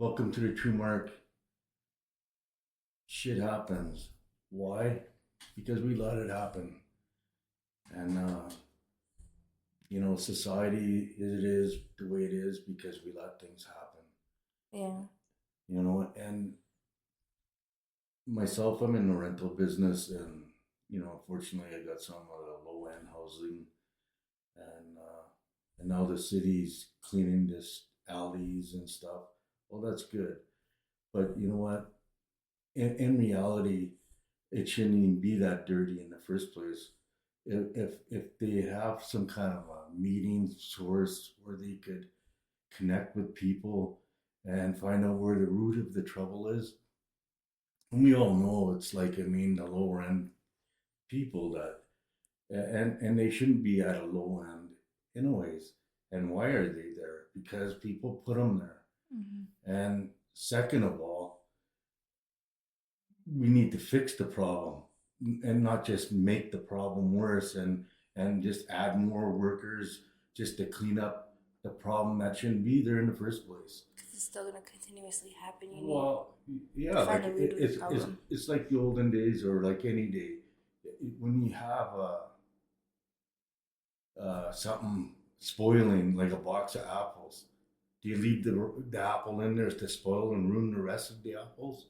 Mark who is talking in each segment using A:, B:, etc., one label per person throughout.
A: Welcome to the True Mark. Shit happens. Why? Because we let it happen. And, society it is the way it is because we let things happen.
B: Yeah.
A: And myself, I'm in the rental business, and, unfortunately, I got some low end housing, and now the city's cleaning this alleys and stuff. Well, that's good. But you know what? In reality, it shouldn't even be that dirty in the first place. If they have some kind of a meeting source where they could connect with people and find out where the root of the trouble is, and we all know it's like, the lower end people that, and they shouldn't be at a low end anyways. And why are they there? Because people put them there.
B: Hmm.
A: And second of all, we need to fix the problem and not just make the problem worse, and just add more workers just to clean up the problem that shouldn't be there in the first place.
B: Because it's still going to continuously happen. You need
A: Well,
B: to
A: yeah,
B: find
A: like
B: the root of the problem.
A: it's like the olden days, or like any day when you have something spoiling, like a box of apples. Do you leave the apple in there to spoil and ruin the rest of the apples?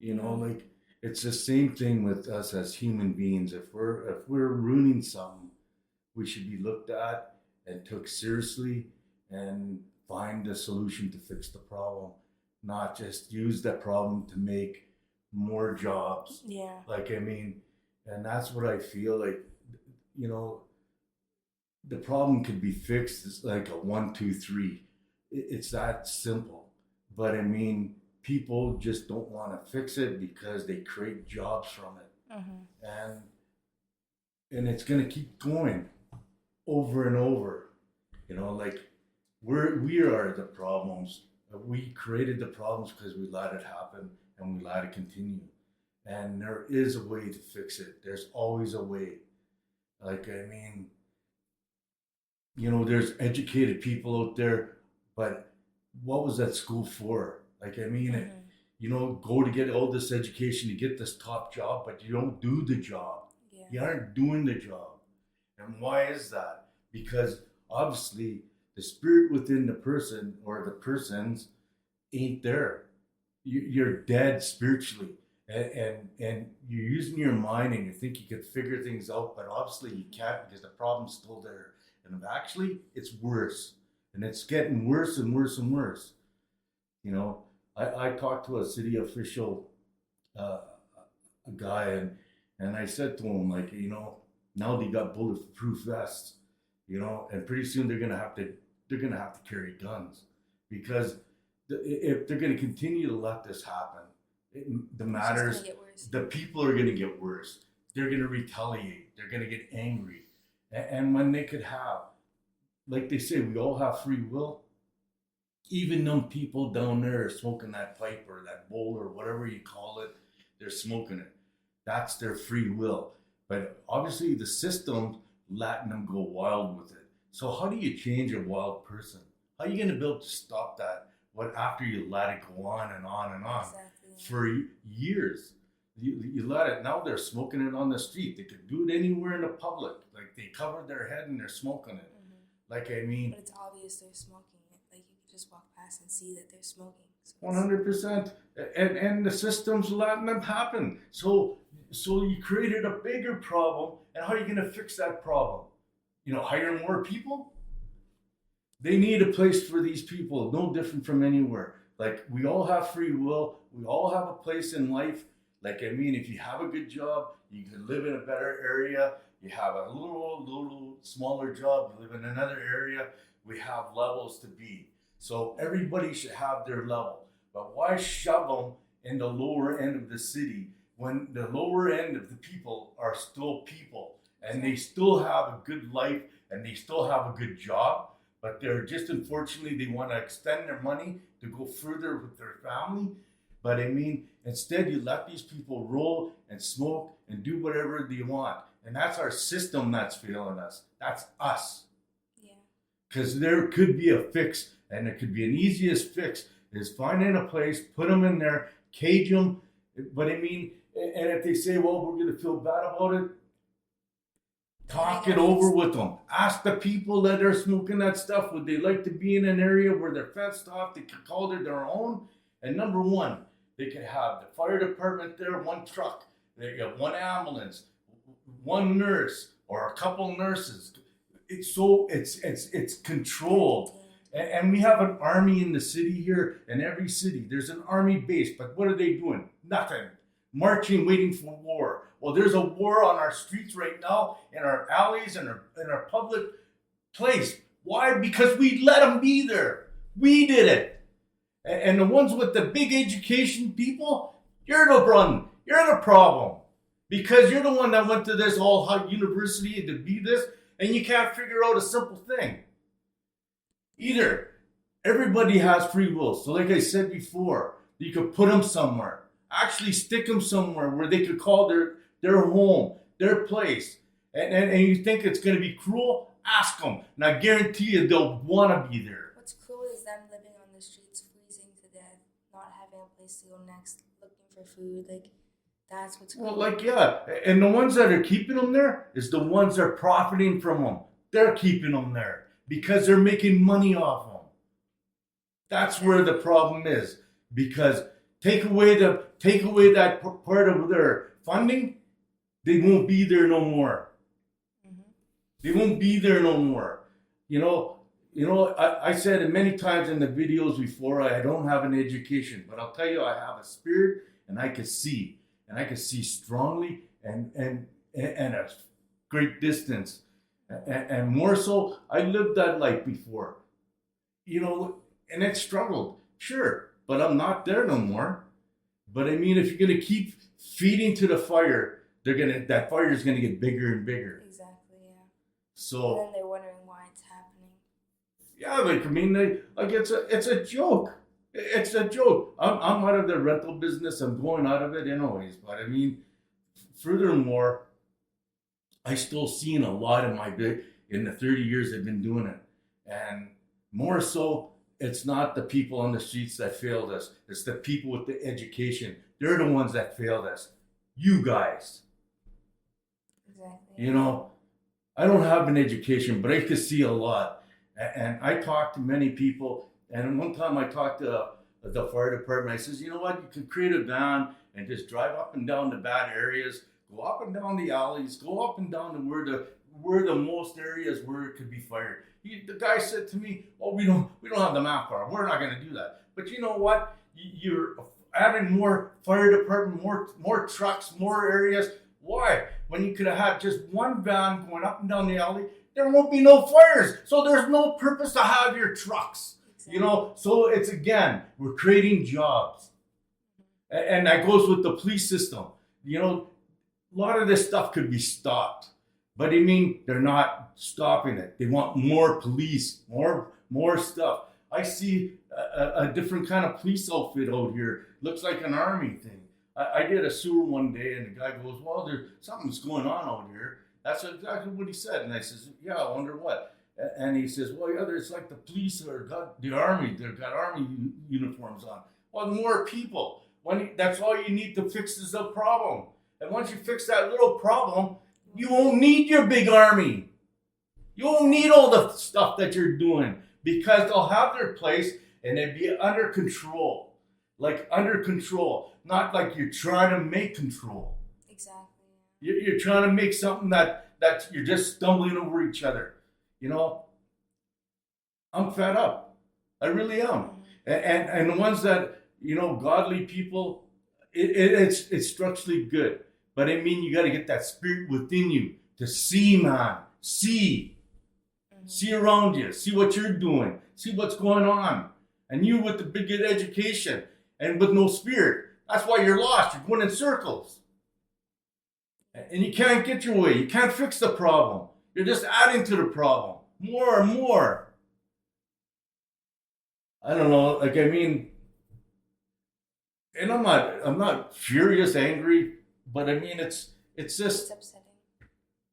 B: Mm.
A: Like, it's the same thing with us as human beings. If we're ruining something, we should be looked at and took seriously, and find a solution to fix the problem, not just use that problem to make more jobs.
B: Yeah.
A: Like, and that's what I feel like. You know, the problem could be fixed. It's like a one, two, three. It's that simple. But people just don't want to fix it because they create jobs from it,
B: Hmm.
A: and it's gonna keep going over and over. Like, we are the problems. We created the problems because we let it happen, and we let it continue. And there is a way to fix it. There's always a way. Like, there's educated people out there, but what was that school for? Like,
B: Hmm.
A: go to get all this education to get this top job, but you don't do the job.
B: Yeah.
A: You aren't doing the job. And why is that? Because obviously the spirit within the person or the persons ain't there. You're dead spiritually. And you're using your mind, and you think you could figure things out, but obviously you can't, because the problem's still there. And actually, it's worse. And it's getting worse and worse and worse. You know, I talked to a city official, uh, a guy, and I said to him, like, now they got bulletproof vests, and pretty soon they're gonna have to carry guns, because if they're gonna continue to let this happen, the
B: It's just going
A: matters,
B: to get worse.
A: the people are gonna get worse. They're gonna retaliate. They're gonna get angry, and when they could have, like they say, we all have free will. Even them people down there are smoking that pipe or that bowl or whatever you call it, they're smoking it. That's their free will. But obviously, the system letting them go wild with it. So how do you change a wild person? How are you going to be able to stop that? What, after you let it go on and on and on
B: Exactly.
A: for years? You let it. Now they're smoking it on the street. They could do it anywhere in the public. Like, they covered their head and they're smoking it.
B: Hmm.
A: Like,
B: But it's obvious they're smoking it. Like you can just walk past and see that they're smoking. So it's
A: 100%. And the system's letting them happen. So you created a bigger problem, and how are you going to fix that problem? Hire more people? They need a place for these people, no different from anywhere. Like, we all have free will, we all have a place in life. Like, if you have a good job, you can live in a better area. You have a little smaller job, you live in another area. We have levels to be. So everybody should have their level. But why shove them in the lower end of the city when the lower end of the people are still people, and they still have a good life, and they still have a good job? But they're just, unfortunately, they want to extend their money to go further with their family. But instead, you let these people roll and smoke and do whatever they want. And that's our system that's failing us. That's us.
B: yeah.
A: Because there could be a fix And it could be an easiest fix is finding a place, put them in there, cage them. But I mean, and if they say, well, we're going to feel bad about it, talk it over with them. Ask the people that are smoking that stuff, would they like to be in an area where they're fenced off, they could call it their own? And number one, they could have the fire department there, one truck, they got one ambulance, one nurse, or a couple nurses. It's controlled. And we have an army in the city here, in every city. There's an army base, but what are they doing? Nothing. Marching, waiting for war. Well, there's a war on our streets right now, in our alleys, in our public place. Why? Because we let them be there. We did it. And the ones with the big education people, you're the problem. You're the problem. Because you're the one that went to this all university to be this, and you can't figure out a simple thing. Either everybody has free will. So like I said before, you could put them somewhere. Actually stick them somewhere where they could call their home, their place. And you think it's going to be cruel? Ask them. And I guarantee you they'll want to be there.
B: What's cruel is them living on the streets, freezing to death, not having a place to go next, looking for food. Like, that's what's cruel.
A: Well, like, yeah. And the ones that are keeping them there is the ones that are profiting from them. They're keeping them there because they're making money off them. That's where the problem is. Because take away that part of their funding, they won't be there no more. Mm-hmm. They won't be there no more. You know, I said it many times in the videos before, I don't have an education, but I'll tell you, I have a spirit and I can see. And I can see strongly and a great distance. And more so, I lived that life before. And it struggled, sure, but I'm not there no more. But I mean, if you're gonna keep feeding to the fire, that fire is gonna get bigger and bigger.
B: Exactly, yeah.
A: So.
B: And then they're wondering why it's happening.
A: Yeah, but I mean, it's a joke. It's a joke. I'm out of the rental business. I'm going out of it anyways. But I mean, furthermore, I still seen a lot in the 30 years I've been doing it, and more so. It's not the people on the streets that failed us. It's the people with the education. They're the ones that failed us. You guys.
B: Exactly.
A: I don't have an education, but I could see a lot. And I talked to many people. And one time I talked to the fire department. I says, you know what? You could create a van and just drive up and down the bad areas, go up and down the alleys, go up and down to where the most areas where it could be fired. The guy said to me, "Oh, we don't have the manpower. We're not going to do that." But you know what? You're adding more fire department, more trucks, more areas. Why? When you could have had just one van going up and down the alley, there won't be no fires. So there's no purpose to have your trucks. Exactly. So it's again, we're creating jobs, and that goes with the police system. A lot of this stuff could be stopped. But I mean, they're not stopping it. They want more police, more stuff. I see a different kind of police outfit out here. Looks like an army thing. I did a sewer one day, and the guy goes, "Well, there's something's going on out here." That's exactly what he said. And I says, "Yeah, I wonder what." And he says, "Well, yeah, it's like the police or the army. They've got army uniforms on." Well, more people. That's all you need to fix is the problem. And once you fix that little problem, you won't need your big army. You won't need all the stuff that you're doing because they'll have their place and they'll be under control. Like under control, not like you're trying to make control.
B: Exactly.
A: You're trying to make something that you're just stumbling over each other. I'm fed up. I really am. And the ones that, godly people, it's structurally good. But I mean, you got to get that spirit within you to see, man. See. Mm-hmm. See around you. See what you're doing. See what's going on. And you with the big education and with no spirit. That's why you're lost. You're going in circles. And you can't get your way. You can't fix the problem. You're just adding to the problem. More and more. I don't know. And I'm not furious, angry. But I mean, it's just,
B: it's upsetting.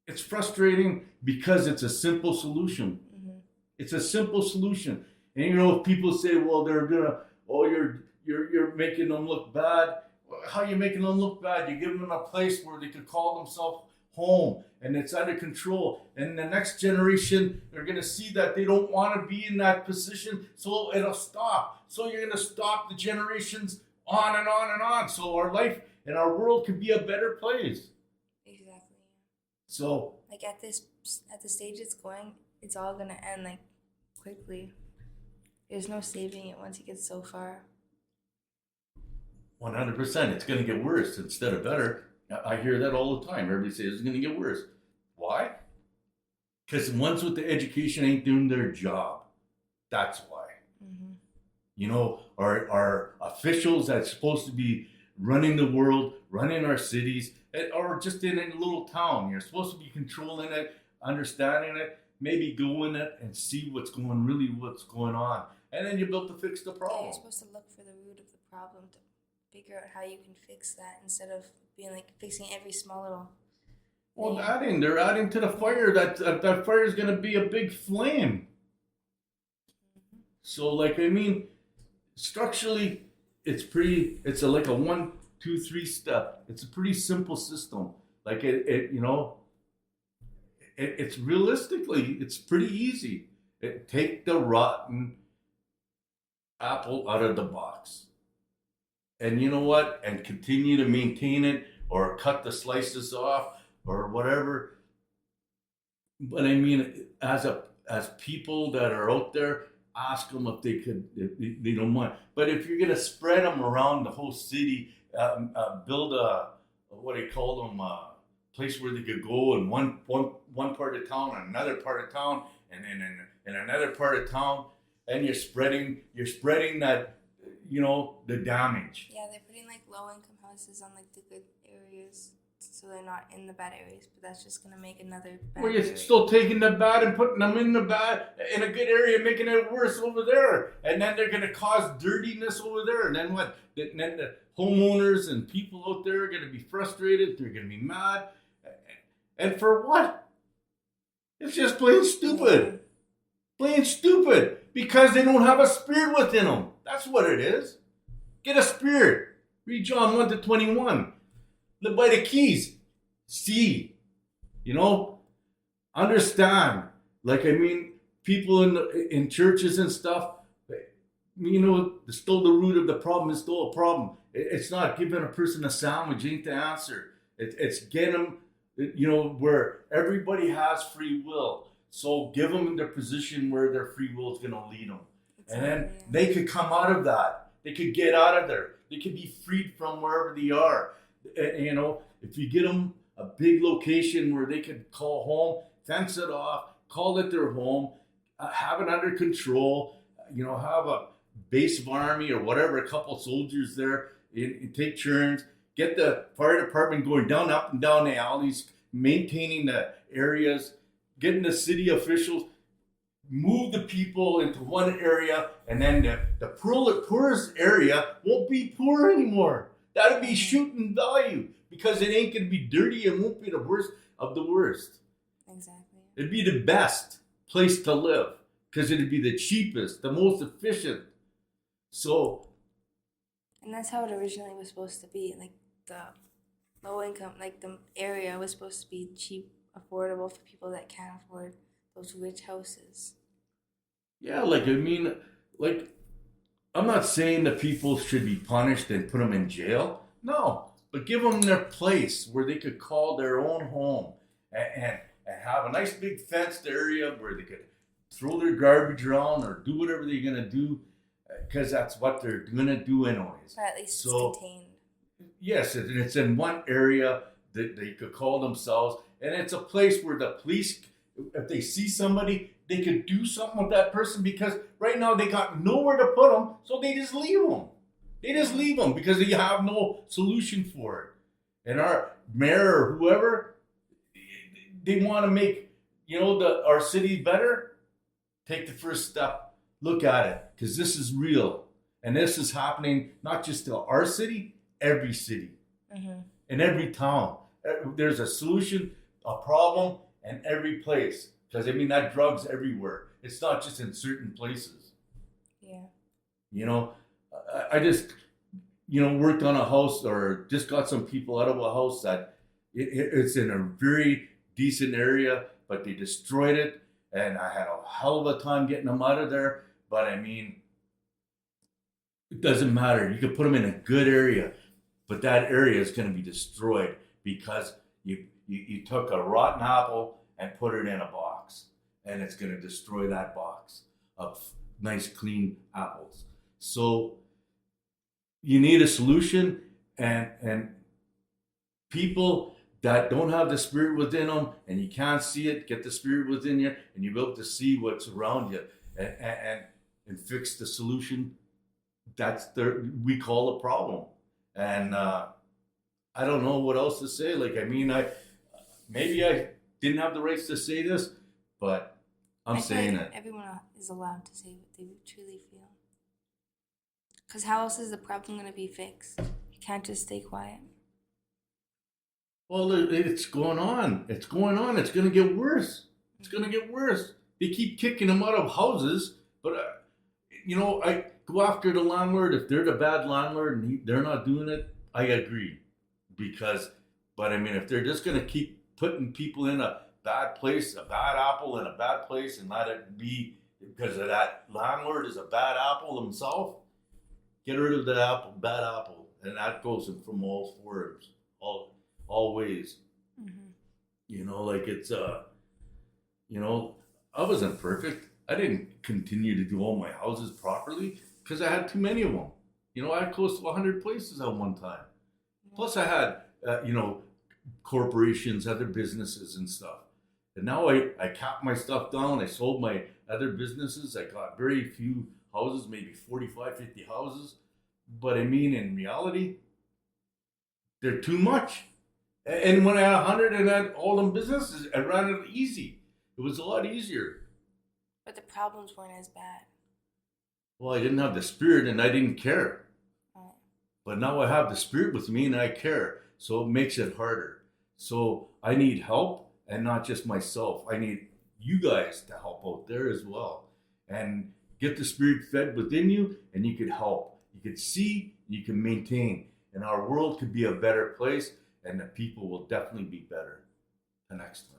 A: It's frustrating because it's a simple solution.
B: Mm-hmm.
A: It's a simple solution. And people say, well, they're gonna, oh, you're making them look bad. How are you making them look bad? You give them a place where they could call themselves home, and it's under control. And the next generation, they're gonna see that they don't want to be in that position, so it'll stop. So you're gonna stop the generations on and on and on. So our life and our world could be a better place.
B: Exactly.
A: So
B: Like at the stage it's going, it's all gonna end like quickly. There's no saving it once it gets so far.
A: 100%, it's going to get worse instead of better. I hear that all the time. Everybody says it's going to get worse. Why? Because the ones with the education ain't doing their job. That's why. Our officials that's supposed to be running the world, running our cities, or just in a little town. You're supposed to be controlling it, understanding it, maybe go in it and see what's going on. And then you're built to fix the
B: Yeah,
A: problem.
B: you're supposed to look for the root of the problem to figure out how you can fix that instead of being like fixing every small little.
A: Well, they're adding to the fire. That fire is going to be a big flame. So, structurally, it's like a 1, 2, 3 step. It's a pretty simple system. It's realistically, it's pretty easy. Take the rotten apple out of the box. And you know what? And continue to maintain it or cut the slices off or whatever. But I mean, as people that are out there, ask them if they don't mind. But if you're going to spread them around the whole city, build place where they could go in one part of town, and another part of town, and then in another part of town, and you're spreading that, the damage.
B: Yeah, they're putting like low income houses on like the good areas, so they're not in the bad areas. But that's just gonna make another bad.
A: Well, you're
B: area.
A: still taking the bad and putting them in a good area, making it worse over there, and then they're gonna cause dirtiness over there, and then what? Then the homeowners and people out there are gonna be frustrated. They're gonna be mad, and for what? It's just plain stupid. Plain stupid. Because they don't have a spirit within them. That's what it is. Get a spirit. Read John 1-21. Live by the keys. See. Understand. People in churches and stuff, still the root of the problem is still a problem. It's not giving a person a sandwich ain't the answer. It's getting them, where everybody has free will. So give them in their position where their free will is going to lead them. And then they could come out of that. They could get out of there. They could be freed from wherever they are. If you get them a big location where they could call home, fence it off, call it their home, have it under control, have a base of army or whatever, a couple soldiers there, and take turns, get the fire department going up and down the alleys, maintaining the areas, getting the city officials, move the people into one area, and then the poorest area won't be poor anymore. That'll be shooting value because it ain't going to be dirty and won't be the worst of the worst.
B: Exactly.
A: It'd be the best place to live because it'd be the cheapest, the most efficient. So.
B: And that's how it originally was supposed to be. Like the low income, like the area was supposed to be cheap, affordable for people that can't afford those rich houses.
A: Yeah, I'm not saying that people should be punished and put them in jail. No, but give them their place where they could call their own home and have a nice big fenced area where they could throw their garbage around or do whatever they're going to do because that's what they're going to do anyways.
B: Or at least it's contained.
A: Yes, and it's in one area that they could call themselves, and it's a place where the police, if they see somebody, they could do something with that person because right now they got nowhere to put them, so they just leave them. They just leave them because they have no solution for it. And our mayor or whoever, they want to make our city better. Take the first step. Look at it because this is real, and this is happening not just to our city, every city, in every town. There's a solution, a problem, in every place. Because that drugs everywhere. It's not just in certain places. You know, I just, worked on a house or just got some people out of a house that it's in a very decent area, but they destroyed it. And I had a hell of a time getting them out of there. But I mean, it doesn't matter. You could put them in a good area, but that area is going to be destroyed because you took a rotten apple and put it in a box, and it's going to destroy that box of nice, clean apples. So you need a solution, and people that don't have the spirit within them and you can't see it, get the spirit within you, and you're able to see what's around you and fix the solution. That's the we call a problem. And I don't know what else to say. Like, I mean, I didn't have the rights to say this, but I'm
B: I feel
A: saying
B: like
A: it.
B: everyone is allowed to say what they truly feel. Because how else is the problem going to be fixed? You can't just stay quiet.
A: Well, it's going on. It's going on. It's going to get worse. It's going to get worse. They keep kicking them out of houses, but I go after the landlord if they're the bad landlord and they're not doing it. I agree, because, but I mean, if they're just going to keep putting people in a bad place, a bad apple in a bad place, and let it be because of that landlord is a bad apple himself, get rid of the apple, bad apple, and that goes in from all forms, all ways.
B: Mm-hmm.
A: Like it's I wasn't perfect. I didn't continue to do all my houses properly because I had too many of them. I had close to 100 places at one time. Plus, I had corporations, other businesses, and stuff. And now I capped my stuff down. I sold my other businesses. I got very few houses, maybe 45, 50 houses. But I mean, in reality, they're too much. And when I had 100 and had all them businesses, I ran it easy. It was a lot easier.
B: But the problems weren't as bad.
A: Well, I didn't have the spirit and I didn't care.
B: Right.
A: But now I have the spirit with me and I care. So it makes it harder. So I need help, and not just myself. I need you guys to help out there as well. And get the spirit fed within you, and you could help. You could see, you can maintain. And our world could be a better place, and the people will definitely be better the next time.